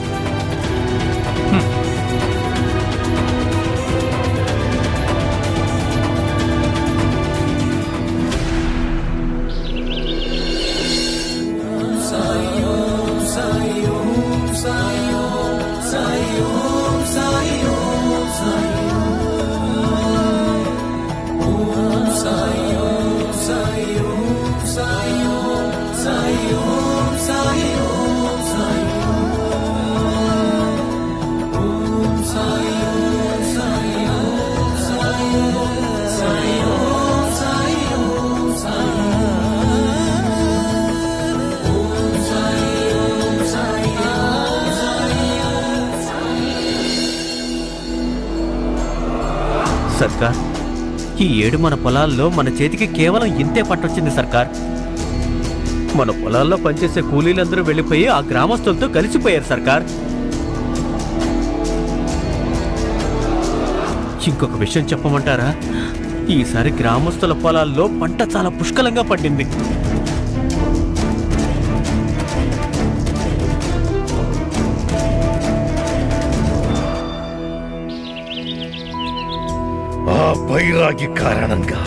సర్కార్, ఈ ఏడు మన పొలాల్లో మన చేతికి కేవలం ఇంతే పట్టొచ్చింది సర్కార్. మన పొలాల్లో పనిచేసే కూలీలందరూ వెళ్ళిపోయి ఆ గ్రామస్తులతో కలిసిపోయారు సర్కార్. ఇంకొక విషయం చెప్పమంటారా? ఈసారి గ్రామస్తుల పొలాల్లో పంట చాలా పుష్కలంగా పండింది. ఆ బైరాగి కారణంగా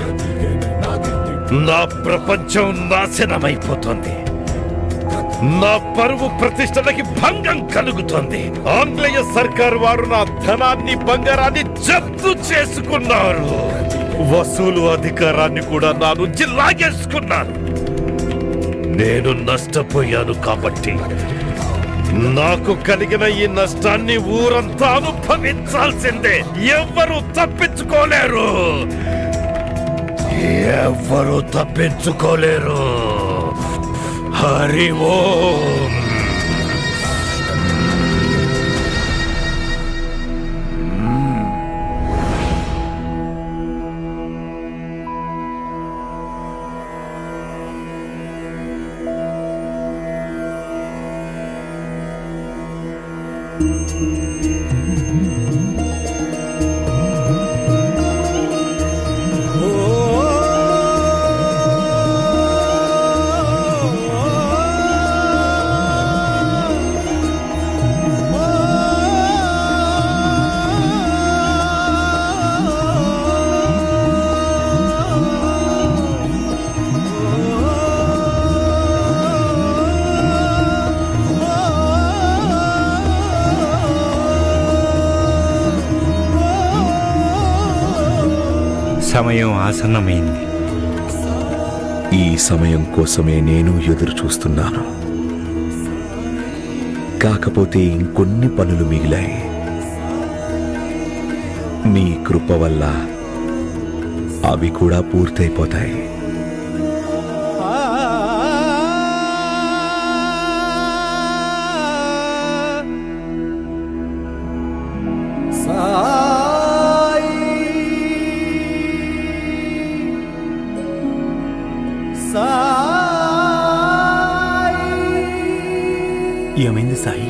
నా ప్రపంచం నాశనమైపోతుంది. నా పరువు ప్రతిష్టలకి భంగం కలుగుతోంది. ఆంగ్లేయ సర్కారు వారు నా ధనాన్ని, బంగారాన్ని జప్తు చేసుకున్నారు. వసూలు అధికారాన్ని కూడా నా నుంచి లాగేసుకున్నారు. నేను నష్టపోయాను కాబట్టి నాకు కలిగిన ఈ నష్టాన్ని ఊరంతా అనుభవించాల్సిందే. ఎవ్వరూ తప్పించుకోలేరు, ఎవ్వరూ తప్పించుకోలేరు. హరి ఓం. సమయం ఆసన్నమైంది. ఈ సమయం కోసమే నేను ఎదురు చూస్తున్నాను. కాకపోతే ఇంకొన్ని పనులు మిగిలాయి. నీ కృప వల్ల అవి కూడా పూర్తయిపోతాయి. ఏమైంది సాయి?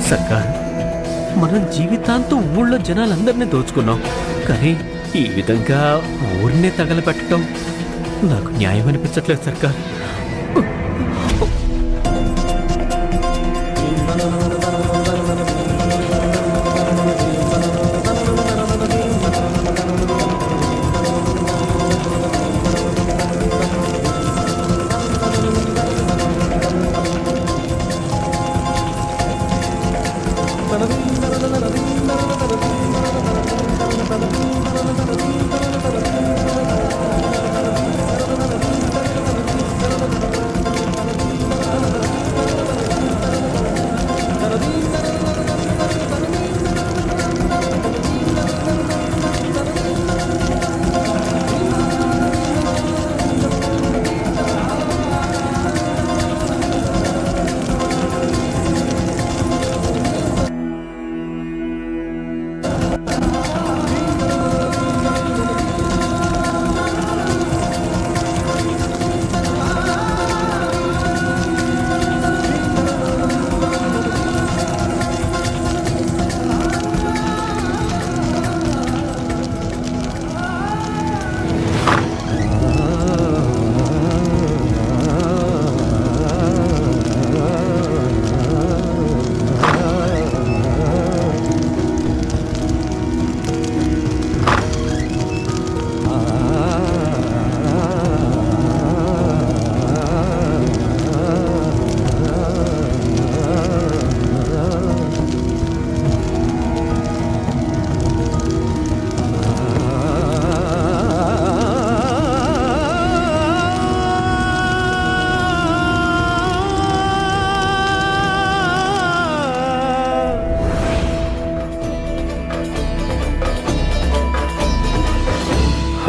సర్కార్, మనం జీవితాంతం ఊళ్ళో జనాలందరినీ దోచుకున్నాం. కానీ ఈ విధంగా ఊరినే తగలబెట్టడం నాకు న్యాయం అనిపించట్లేదు సర్కార్.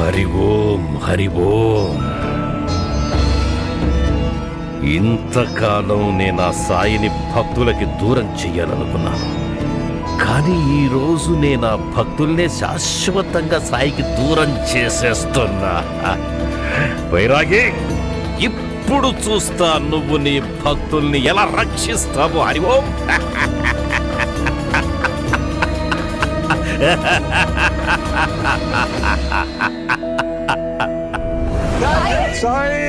హరి ఓం హరి ఓం. ఇంతకాలం నేను ఆ సాయిని భక్తులకి దూరం చెయ్యాలనుకున్నాను, కానీ ఈ రోజు నేను ఆ భక్తుల్నే శాశ్వతంగా సాయికి దూరం చేసేస్తున్నా. వైరాగి, ఇప్పుడు చూస్తా నువ్వు నీ భక్తుల్ని ఎలా రక్షిస్తావు. హరి ఓం. సాయి